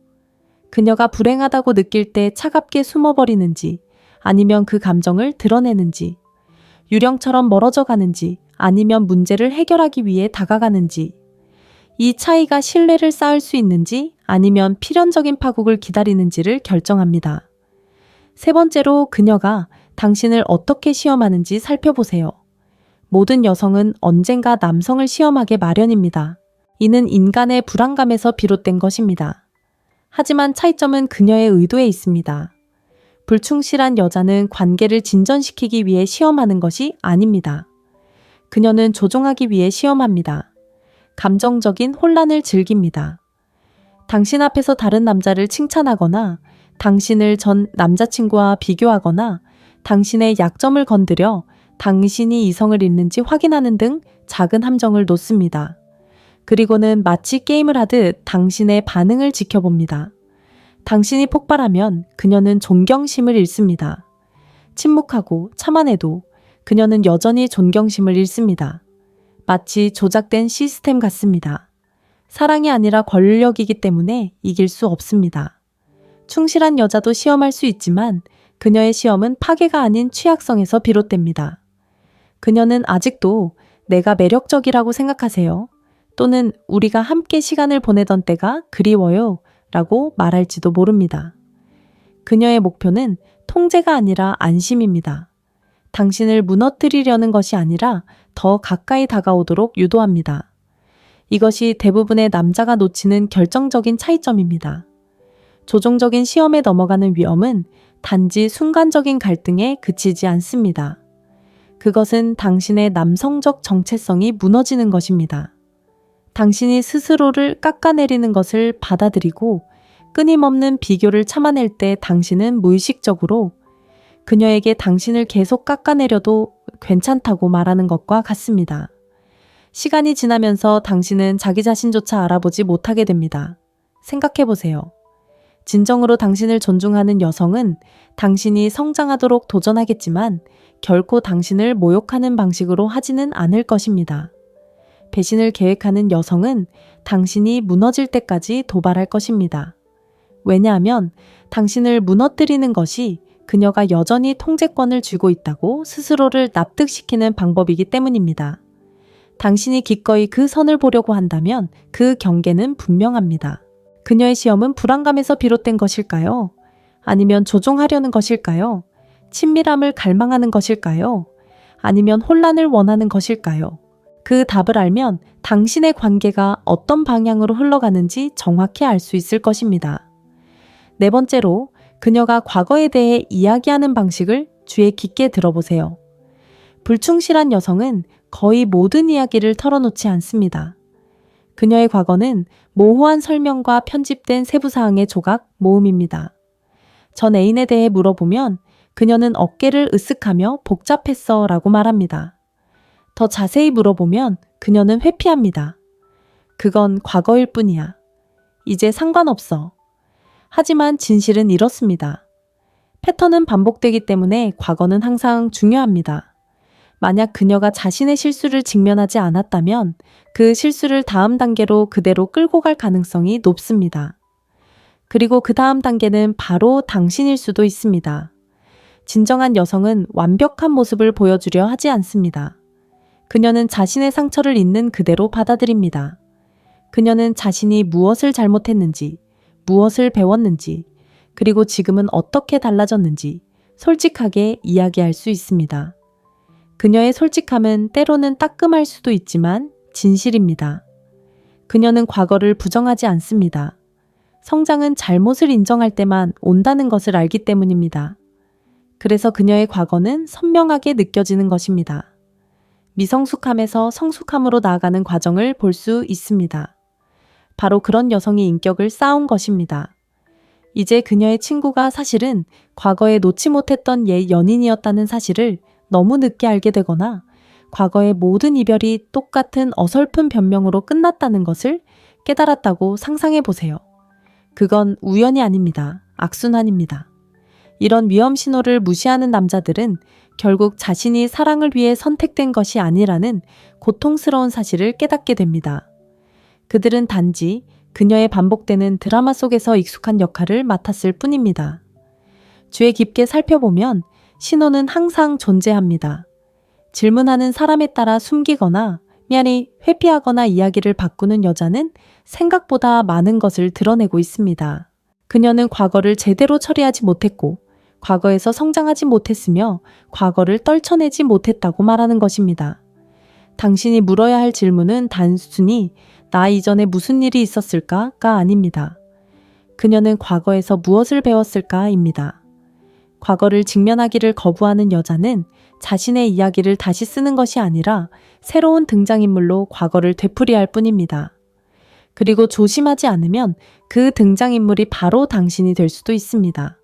[SPEAKER 1] 그녀가 불행하다고 느낄 때 차갑게 숨어버리는지 아니면 그 감정을 드러내는지, 유령처럼 멀어져 가는지 아니면 문제를 해결하기 위해 다가가는지, 이 차이가 신뢰를 쌓을 수 있는지 아니면 필연적인 파국을 기다리는지를 결정합니다. 세 번째로 그녀가 당신을 어떻게 시험하는지 살펴보세요. 모든 여성은 언젠가 남성을 시험하게 마련입니다. 이는 인간의 불안감에서 비롯된 것입니다. 하지만 차이점은 그녀의 의도에 있습니다. 불충실한 여자는 관계를 진전시키기 위해 시험하는 것이 아닙니다. 그녀는 조종하기 위해 시험합니다. 감정적인 혼란을 즐깁니다. 당신 앞에서 다른 남자를 칭찬하거나 당신을 전 남자친구와 비교하거나 당신의 약점을 건드려 당신이 이성을 잃는지 확인하는 등 작은 함정을 놓습니다. 그리고는 마치 게임을 하듯 당신의 반응을 지켜봅니다. 당신이 폭발하면 그녀는 존경심을 잃습니다. 침묵하고 참아내도 그녀는 여전히 존경심을 잃습니다. 마치 조작된 시스템 같습니다. 사랑이 아니라 권력이기 때문에 이길 수 없습니다. 충실한 여자도 시험할 수 있지만 그녀의 시험은 파괴가 아닌 취약성에서 비롯됩니다. 그녀는 아직도 내가 매력적이라고 생각하세요. 또는 우리가 함께 시간을 보내던 때가 그리워요 라고 말할지도 모릅니다. 그녀의 목표는 통제가 아니라 안심입니다. 당신을 무너뜨리려는 것이 아니라 더 가까이 다가오도록 유도합니다. 이것이 대부분의 남자가 놓치는 결정적인 차이점입니다. 조종적인 시험에 넘어가는 위험은 단지 순간적인 갈등에 그치지 않습니다. 그것은 당신의 남성적 정체성이 무너지는 것입니다. 당신이 스스로를 깎아내리는 것을 받아들이고 끊임없는 비교를 참아낼 때 당신은 무의식적으로 그녀에게 당신을 계속 깎아내려도 괜찮다고 말하는 것과 같습니다. 시간이 지나면서 당신은 자기 자신조차 알아보지 못하게 됩니다. 생각해 보세요. 진정으로 당신을 존중하는 여성은 당신이 성장하도록 도전하겠지만 결코 당신을 모욕하는 방식으로 하지는 않을 것입니다. 배신을 계획하는 여성은 당신이 무너질 때까지 도발할 것입니다. 왜냐하면 당신을 무너뜨리는 것이 그녀가 여전히 통제권을 쥐고 있다고 스스로를 납득시키는 방법이기 때문입니다. 당신이 기꺼이 그 선을 보려고 한다면 그 경계는 분명합니다. 그녀의 시험은 불안감에서 비롯된 것일까요? 아니면 조종하려는 것일까요? 친밀함을 갈망하는 것일까요? 아니면 혼란을 원하는 것일까요? 그 답을 알면 당신의 관계가 어떤 방향으로 흘러가는지 정확히 알 수 있을 것입니다. 네 번째로, 그녀가 과거에 대해 이야기하는 방식을 귀에 깊게 들어보세요. 불충실한 여성은 거의 모든 이야기를 털어놓지 않습니다. 그녀의 과거는 모호한 설명과 편집된 세부사항의 조각 모음입니다. 전 애인에 대해 물어보면 그녀는 어깨를 으쓱하며 복잡했어 라고 말합니다. 더 자세히 물어보면 그녀는 회피합니다. 그건 과거일 뿐이야. 이제 상관없어. 하지만 진실은 이렇습니다. 패턴은 반복되기 때문에 과거는 항상 중요합니다. 만약 그녀가 자신의 실수를 직면하지 않았다면 그 실수를 다음 단계로 그대로 끌고 갈 가능성이 높습니다. 그리고 그 다음 단계는 바로 당신일 수도 있습니다. 진정한 여성은 완벽한 모습을 보여주려 하지 않습니다. 그녀는 자신의 상처를 있는 그대로 받아들입니다. 그녀는 자신이 무엇을 잘못했는지, 무엇을 배웠는지, 그리고 지금은 어떻게 달라졌는지 솔직하게 이야기할 수 있습니다. 그녀의 솔직함은 때로는 따끔할 수도 있지만 진실입니다. 그녀는 과거를 부정하지 않습니다. 성장은 잘못을 인정할 때만 온다는 것을 알기 때문입니다. 그래서 그녀의 과거는 선명하게 느껴지는 것입니다. 미성숙함에서 성숙함으로 나아가는 과정을 볼 수 있습니다. 바로 그런 여성이 인격을 쌓은 것입니다. 이제 그녀의 친구가 사실은 과거에 놓지 못했던 옛 연인이었다는 사실을 너무 늦게 알게 되거나 과거의 모든 이별이 똑같은 어설픈 변명으로 끝났다는 것을 깨달았다고 상상해 보세요. 그건 우연이 아닙니다. 악순환입니다. 이런 위험 신호를 무시하는 남자들은 결국 자신이 사랑을 위해 선택된 것이 아니라는 고통스러운 사실을 깨닫게 됩니다. 그들은 단지 그녀의 반복되는 드라마 속에서 익숙한 역할을 맡았을 뿐입니다. 주의 깊게 살펴보면 신호는 항상 존재합니다. 질문하는 사람에 따라 숨기거나 미안히 회피하거나 이야기를 바꾸는 여자는 생각보다 많은 것을 드러내고 있습니다. 그녀는 과거를 제대로 처리하지 못했고 과거에서 성장하지 못했으며 과거를 떨쳐내지 못했다고 말하는 것입니다. 당신이 물어야 할 질문은 단순히 나 이전에 무슨 일이 있었을까가 아닙니다. 그녀는 과거에서 무엇을 배웠을까입니다. 과거를 직면하기를 거부하는 여자는 자신의 이야기를 다시 쓰는 것이 아니라 새로운 등장인물로 과거를 되풀이할 뿐입니다. 그리고 조심하지 않으면 그 등장인물이 바로 당신이 될 수도 있습니다.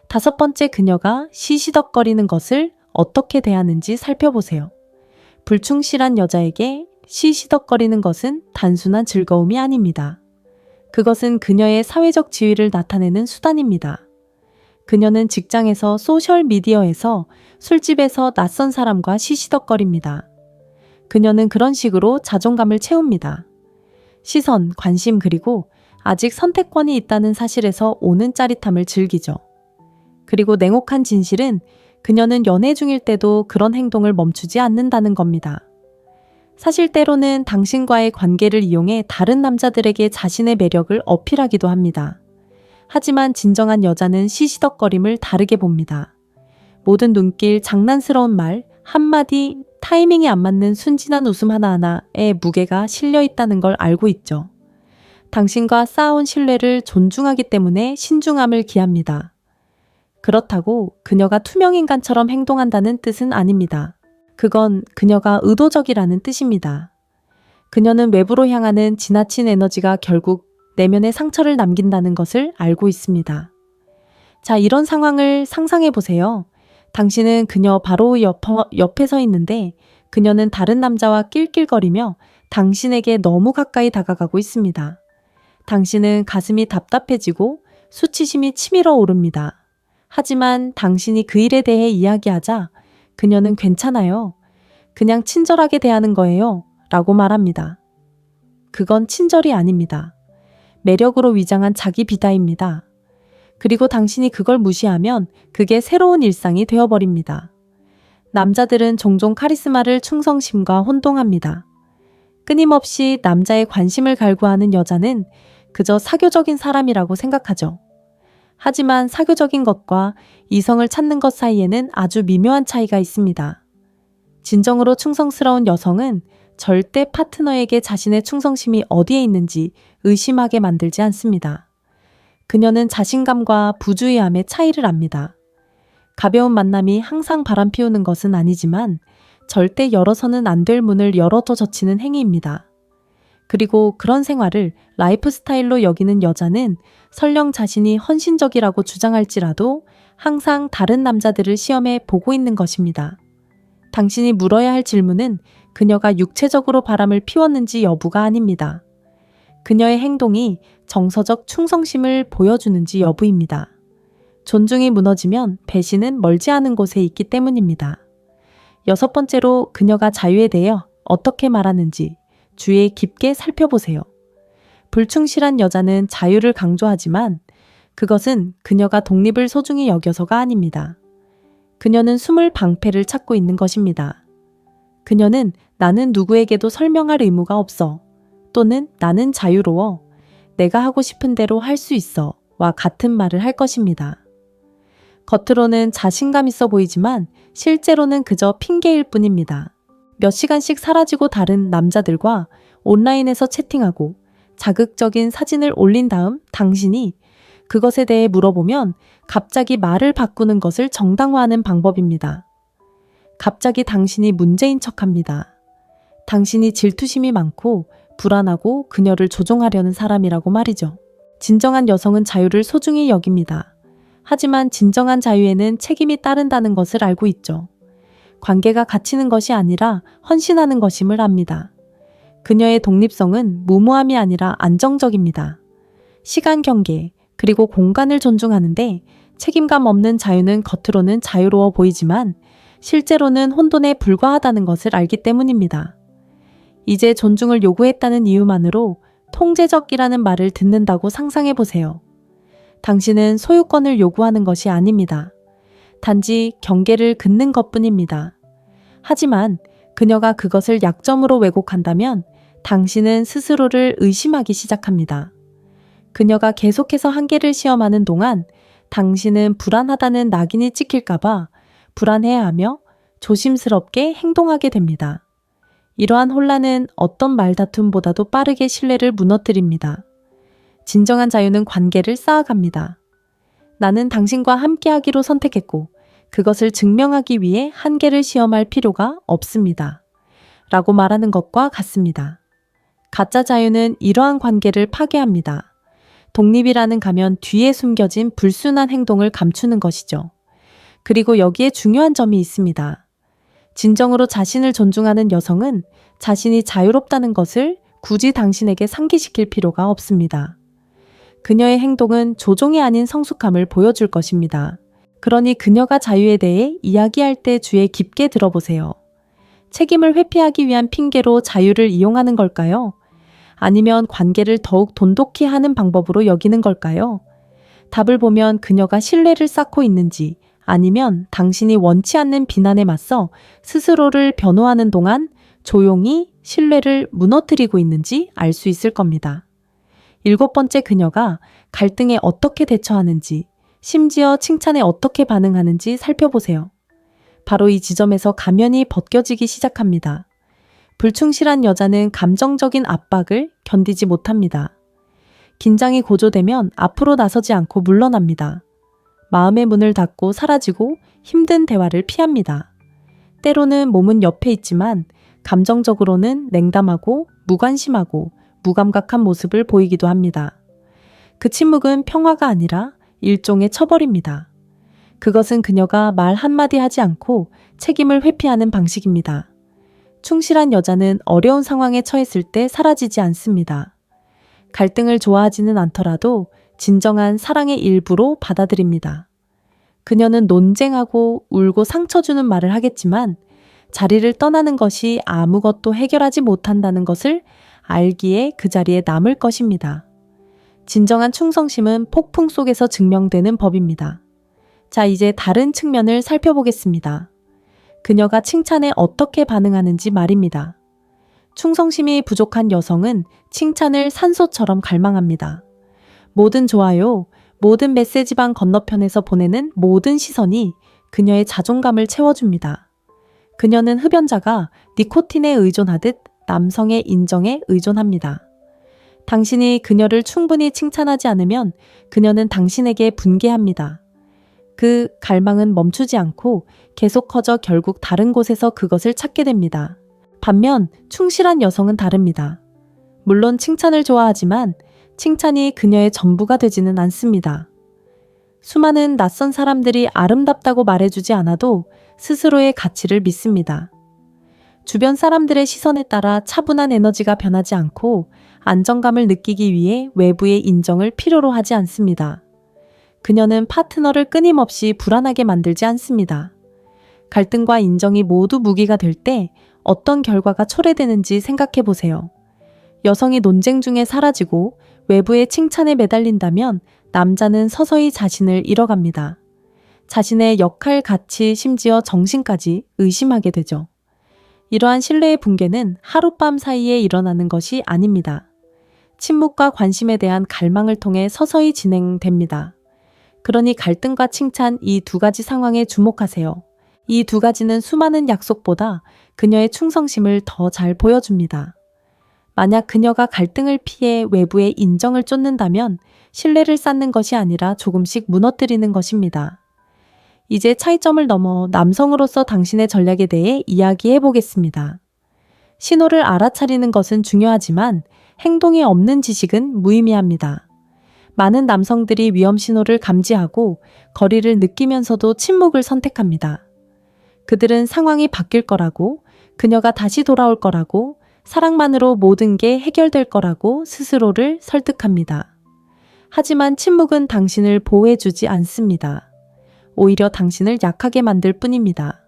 [SPEAKER 1] 5번째, 그녀가 시시덕거리는 것을 어떻게 대하는지 살펴보세요. 불충실한 여자에게 시시덕거리는 것은 단순한 즐거움이 아닙니다. 그것은 그녀의 사회적 지위를 나타내는 수단입니다. 그녀는 직장에서, 소셜미디어에서, 술집에서 낯선 사람과 시시덕거립니다. 그녀는 그런 식으로 자존감을 채웁니다. 시선, 관심, 그리고 아직 선택권이 있다는 사실에서 오는 짜릿함을 즐기죠. 그리고 냉혹한 진실은 그녀는 연애 중일 때도 그런 행동을 멈추지 않는다는 겁니다. 사실 때로는 당신과의 관계를 이용해 다른 남자들에게 자신의 매력을 어필하기도 합니다. 하지만 진정한 여자는 시시덕거림을 다르게 봅니다. 모든 눈길, 장난스러운 말, 한마디, 타이밍이 안 맞는 순진한 웃음 하나하나에 무게가 실려 있다는 걸 알고 있죠. 당신과 쌓아온 신뢰를 존중하기 때문에 신중함을 기합니다. 그렇다고 그녀가 투명인간처럼 행동한다는 뜻은 아닙니다. 그건 그녀가 의도적이라는 뜻입니다. 그녀는 외부로 향하는 지나친 에너지가 결국 내면에 상처를 남긴다는 것을 알고 있습니다. 자, 이런 상황을 상상해 보세요. 당신은 그녀 바로 옆에 서 있는데 그녀는 다른 남자와 낄낄거리며 당신에게 너무 가까이 다가가고 있습니다. 당신은 가슴이 답답해지고 수치심이 치밀어 오릅니다. 하지만 당신이 그 일에 대해 이야기하자 그녀는 괜찮아요. 그냥 친절하게 대하는 거예요. 라고 말합니다. 그건 친절이 아닙니다. 매력으로 위장한 자기 비하입니다. 그리고 당신이 그걸 무시하면 그게 새로운 일상이 되어버립니다. 남자들은 종종 카리스마를 충성심과 혼동합니다. 끊임없이 남자의 관심을 갈구하는 여자는 그저 사교적인 사람이라고 생각하죠. 하지만 사교적인 것과 이성을 찾는 것 사이에는 아주 미묘한 차이가 있습니다. 진정으로 충성스러운 여성은 절대 파트너에게 자신의 충성심이 어디에 있는지 의심하게 만들지 않습니다. 그녀는 자신감과 부주의함의 차이를 압니다. 가벼운 만남이 항상 바람 피우는 것은 아니지만 절대 열어서는 안 될 문을 열어둬 젖히는 행위입니다. 그리고 그런 생활을 라이프 스타일로 여기는 여자는 설령 자신이 헌신적이라고 주장할지라도 항상 다른 남자들을 시험해 보고 있는 것입니다. 당신이 물어야 할 질문은 그녀가 육체적으로 바람을 피웠는지 여부가 아닙니다. 그녀의 행동이 정서적 충성심을 보여주는지 여부입니다. 존중이 무너지면 배신은 멀지 않은 곳에 있기 때문입니다. 6번째로, 그녀가 자유에 대해 어떻게 말하는지 주의 깊게 살펴보세요. 불충실한 여자는 자유를 강조하지만 그것은 그녀가 독립을 소중히 여겨서가 아닙니다. 그녀는 숨을 방패를 찾고 있는 것입니다. 그녀는 나는 누구에게도 설명할 의무가 없어, 또는 나는 자유로워, 내가 하고 싶은 대로 할 수 있어 와 같은 말을 할 것입니다. 겉으로는 자신감 있어 보이지만 실제로는 그저 핑계일 뿐입니다. 몇 시간씩 사라지고 다른 남자들과 온라인에서 채팅하고 자극적인 사진을 올린 다음 당신이 그것에 대해 물어보면 갑자기 말을 바꾸는 것을 정당화하는 방법입니다. 갑자기 당신이 문제인 척합니다. 당신이 질투심이 많고 불안하고 그녀를 조종하려는 사람이라고 말이죠. 진정한 여성은 자유를 소중히 여깁니다. 하지만 진정한 자유에는 책임이 따른다는 것을 알고 있죠. 관계가 갇히는 것이 아니라 헌신하는 것임을 압니다. 그녀의 독립성은 무모함이 아니라 안정적입니다. 시간 경계, 그리고 공간을 존중하는데 책임감 없는 자유는 겉으로는 자유로워 보이지만 실제로는 혼돈에 불과하다는 것을 알기 때문입니다. 이제 존중을 요구했다는 이유만으로 통제적이라는 말을 듣는다고 상상해 보세요. 당신은 소유권을 요구하는 것이 아닙니다. 단지 경계를 긋는 것뿐입니다. 하지만 그녀가 그것을 약점으로 왜곡한다면 당신은 스스로를 의심하기 시작합니다. 그녀가 계속해서 한계를 시험하는 동안 당신은 불안하다는 낙인이 찍힐까봐 불안해하며 조심스럽게 행동하게 됩니다. 이러한 혼란은 어떤 말다툼보다도 빠르게 신뢰를 무너뜨립니다. 진정한 자유는 관계를 쌓아갑니다. 나는 당신과 함께하기로 선택했고 그것을 증명하기 위해 한계를 시험할 필요가 없습니다. 라고 말하는 것과 같습니다. 가짜 자유는 이러한 관계를 파괴합니다. 독립이라는 가면 뒤에 숨겨진 불순한 행동을 감추는 것이죠. 그리고 여기에 중요한 점이 있습니다. 진정으로 자신을 존중하는 여성은 자신이 자유롭다는 것을 굳이 당신에게 상기시킬 필요가 없습니다. 그녀의 행동은 조종이 아닌 성숙함을 보여줄 것입니다. 그러니 그녀가 자유에 대해 이야기할 때 주의 깊게 들어보세요. 책임을 회피하기 위한 핑계로 자유를 이용하는 걸까요? 아니면 관계를 더욱 돈독히 하는 방법으로 여기는 걸까요? 답을 보면 그녀가 신뢰를 쌓고 있는지 아니면 당신이 원치 않는 비난에 맞서 스스로를 변호하는 동안 조용히 신뢰를 무너뜨리고 있는지 알 수 있을 겁니다. 7번째, 그녀가 갈등에 어떻게 대처하는지, 심지어 칭찬에 어떻게 반응하는지 살펴보세요. 바로 이 지점에서 가면이 벗겨지기 시작합니다. 불충실한 여자는 감정적인 압박을 견디지 못합니다. 긴장이 고조되면 앞으로 나서지 않고 물러납니다. 마음의 문을 닫고 사라지고 힘든 대화를 피합니다. 때로는 몸은 옆에 있지만 감정적으로는 냉담하고 무관심하고 무감각한 모습을 보이기도 합니다. 그 침묵은 평화가 아니라 일종의 처벌입니다. 그것은 그녀가 말 한마디 하지 않고 책임을 회피하는 방식입니다. 충실한 여자는 어려운 상황에 처했을 때 사라지지 않습니다. 갈등을 좋아하지는 않더라도 진정한 사랑의 일부로 받아들입니다. 그녀는 논쟁하고 울고 상처 주는 말을 하겠지만 자리를 떠나는 것이 아무것도 해결하지 못한다는 것을 알기에 그 자리에 남을 것입니다. 진정한 충성심은 폭풍 속에서 증명되는 법입니다. 자, 이제 다른 측면을 살펴보겠습니다. 그녀가 칭찬에 어떻게 반응하는지 말입니다. 충성심이 부족한 여성은 칭찬을 산소처럼 갈망합니다. 모든 좋아요, 모든 메시지방 건너편에서 보내는 모든 시선이 그녀의 자존감을 채워줍니다. 그녀는 흡연자가 니코틴에 의존하듯 남성의 인정에 의존합니다. 당신이 그녀를 충분히 칭찬하지 않으면 그녀는 당신에게 분개합니다. 그 갈망은 멈추지 않고 계속 커져 결국 다른 곳에서 그것을 찾게 됩니다. 반면 충실한 여성은 다릅니다. 물론 칭찬을 좋아하지만 칭찬이 그녀의 전부가 되지는 않습니다. 수많은 낯선 사람들이 아름답다고 말해주지 않아도 스스로의 가치를 믿습니다. 주변 사람들의 시선에 따라 차분한 에너지가 변하지 않고 안정감을 느끼기 위해 외부의 인정을 필요로 하지 않습니다. 그녀는 파트너를 끊임없이 불안하게 만들지 않습니다. 갈등과 인정이 모두 무기가 될 때 어떤 결과가 초래되는지 생각해 보세요. 여성이 논쟁 중에 사라지고 외부의 칭찬에 매달린다면 남자는 서서히 자신을 잃어갑니다. 자신의 역할, 가치, 심지어 정신까지 의심하게 되죠. 이러한 신뢰의 붕괴는 하룻밤 사이에 일어나는 것이 아닙니다. 침묵과 관심에 대한 갈망을 통해 서서히 진행됩니다. 그러니 갈등과 칭찬, 이 두 가지 상황에 주목하세요. 이 두 가지는 수많은 약속보다 그녀의 충성심을 더 잘 보여줍니다. 만약 그녀가 갈등을 피해 외부의 인정을 쫓는다면 신뢰를 쌓는 것이 아니라 조금씩 무너뜨리는 것입니다. 이제 차이점을 넘어 남성으로서 당신의 전략에 대해 이야기해 보겠습니다. 신호를 알아차리는 것은 중요하지만 행동이 없는 지식은 무의미합니다. 많은 남성들이 위험 신호를 감지하고 거리를 느끼면서도 침묵을 선택합니다. 그들은 상황이 바뀔 거라고, 그녀가 다시 돌아올 거라고, 사랑만으로 모든 게 해결될 거라고 스스로를 설득합니다. 하지만 침묵은 당신을 보호해주지 않습니다. 오히려 당신을 약하게 만들 뿐입니다.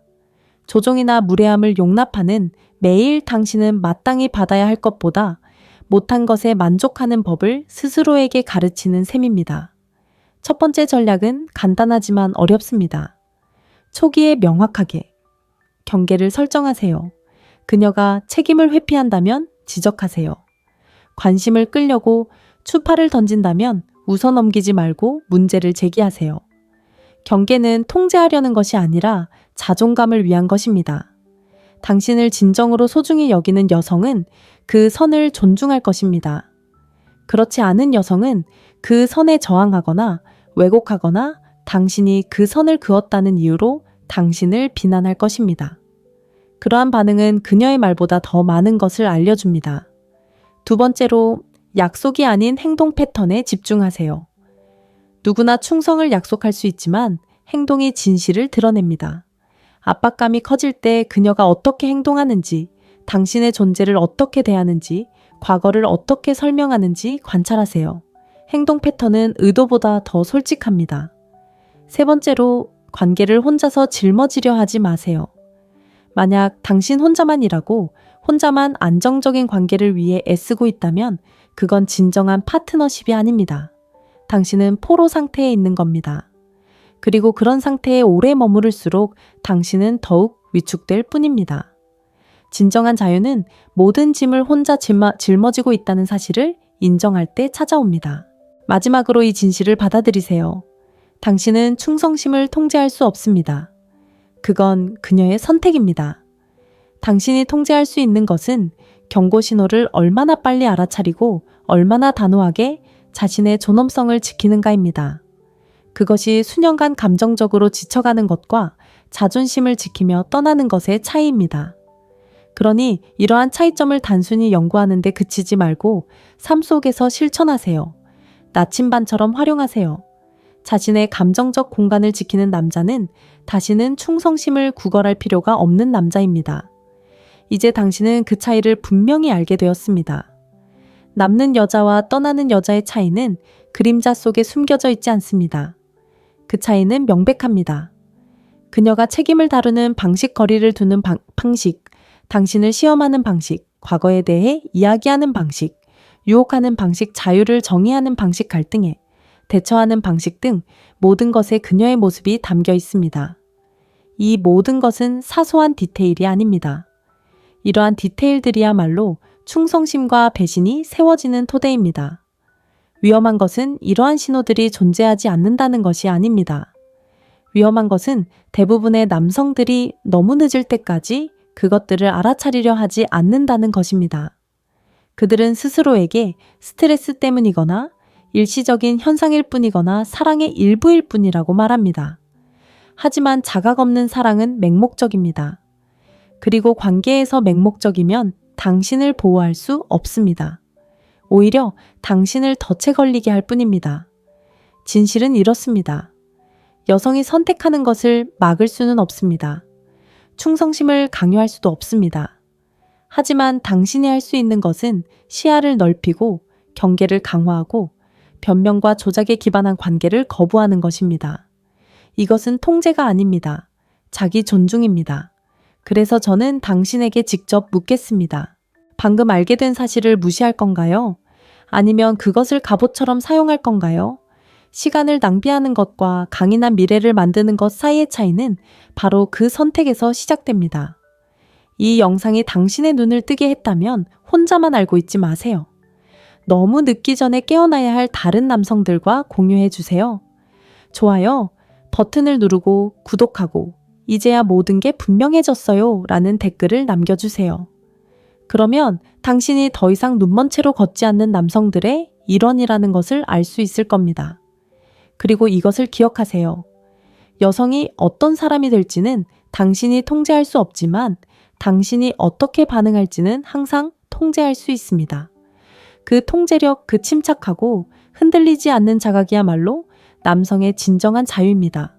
[SPEAKER 1] 조종이나 무례함을 용납하는 매일 당신은 마땅히 받아야 할 것보다 못한 것에 만족하는 법을 스스로에게 가르치는 셈입니다. 첫 번째 전략은 간단하지만 어렵습니다. 초기에 명확하게 경계를 설정하세요. 그녀가 책임을 회피한다면 지적하세요. 관심을 끌려고 추파를 던진다면 웃어넘기지 말고 문제를 제기하세요. 경계는 통제하려는 것이 아니라 자존감을 위한 것입니다. 당신을 진정으로 소중히 여기는 여성은 그 선을 존중할 것입니다. 그렇지 않은 여성은 그 선에 저항하거나 왜곡하거나 당신이 그 선을 그었다는 이유로 당신을 비난할 것입니다. 그러한 반응은 그녀의 말보다 더 많은 것을 알려줍니다. 두 번째로, 약속이 아닌 행동 패턴에 집중하세요. 누구나 충성을 약속할 수 있지만 행동이 진실을 드러냅니다. 압박감이 커질 때 그녀가 어떻게 행동하는지, 당신의 존재를 어떻게 대하는지, 과거를 어떻게 설명하는지 관찰하세요. 행동 패턴은 의도보다 더 솔직합니다. 세 번째로, 관계를 혼자서 짊어지려 하지 마세요. 만약 당신 혼자만 일하고 혼자만 안정적인 관계를 위해 애쓰고 있다면 그건 진정한 파트너십이 아닙니다. 당신은 포로 상태에 있는 겁니다. 그리고 그런 상태에 오래 머무를수록 당신은 더욱 위축될 뿐입니다. 진정한 자유는 모든 짐을 혼자 짊어지고 있다는 사실을 인정할 때 찾아옵니다. 마지막으로 이 진실을 받아들이세요. 당신은 충성심을 통제할 수 없습니다. 그건 그녀의 선택입니다. 당신이 통제할 수 있는 것은 경고 신호를 얼마나 빨리 알아차리고 얼마나 단호하게 자신의 존엄성을 지키는가입니다. 그것이 수년간 감정적으로 지쳐가는 것과 자존심을 지키며 떠나는 것의 차이입니다. 그러니 이러한 차이점을 단순히 연구하는 데 그치지 말고 삶 속에서 실천하세요. 나침반처럼 활용하세요. 자신의 감정적 공간을 지키는 남자는 다시는 충성심을 구걸할 필요가 없는 남자입니다. 이제 당신은 그 차이를 분명히 알게 되었습니다. 남는 여자와 떠나는 여자의 차이는 그림자 속에 숨겨져 있지 않습니다. 그 차이는 명백합니다. 그녀가 책임을 다루는 방식, 거리를 두는 방식, 당신을 시험하는 방식, 과거에 대해 이야기하는 방식, 유혹하는 방식, 자유를 정의하는 방식, 갈등에 대처하는 방식 등 모든 것에 그녀의 모습이 담겨 있습니다. 이 모든 것은 사소한 디테일이 아닙니다. 이러한 디테일들이야말로 충성심과 배신이 세워지는 토대입니다. 위험한 것은 이러한 신호들이 존재하지 않는다는 것이 아닙니다. 위험한 것은 대부분의 남성들이 너무 늦을 때까지 그것들을 알아차리려 하지 않는다는 것입니다. 그들은 스스로에게 스트레스 때문이거나 일시적인 현상일 뿐이거나 사랑의 일부일 뿐이라고 말합니다. 하지만 자각 없는 사랑은 맹목적입니다. 그리고 관계에서 맹목적이면 당신을 보호할 수 없습니다. 오히려 당신을 덫에 걸리게 할 뿐입니다. 진실은 이렇습니다. 여성이 선택하는 것을 막을 수는 없습니다. 충성심을 강요할 수도 없습니다. 하지만 당신이 할 수 있는 것은 시야를 넓히고 경계를 강화하고 변명과 조작에 기반한 관계를 거부하는 것입니다. 이것은 통제가 아닙니다. 자기 존중입니다. 그래서 저는 당신에게 직접 묻겠습니다. 방금 알게 된 사실을 무시할 건가요? 아니면 그것을 갑옷처럼 사용할 건가요? 시간을 낭비하는 것과 강인한 미래를 만드는 것 사이의 차이는 바로 그 선택에서 시작됩니다. 이 영상이 당신의 눈을 뜨게 했다면 혼자만 알고 있지 마세요. 너무 늦기 전에 깨어나야 할 다른 남성들과 공유해 주세요. 좋아요, 버튼을 누르고 구독하고 이제야 모든 게 분명해졌어요 라는 댓글을 남겨주세요. 그러면 당신이 더 이상 눈먼 채로 걷지 않는 남성들의 일원이라는 것을 알 수 있을 겁니다. 그리고 이것을 기억하세요. 여성이 어떤 사람이 될지는 당신이 통제할 수 없지만 당신이 어떻게 반응할지는 항상 통제할 수 있습니다. 그 통제력, 그 침착하고 흔들리지 않는 자각이야말로 남성의 진정한 자유입니다.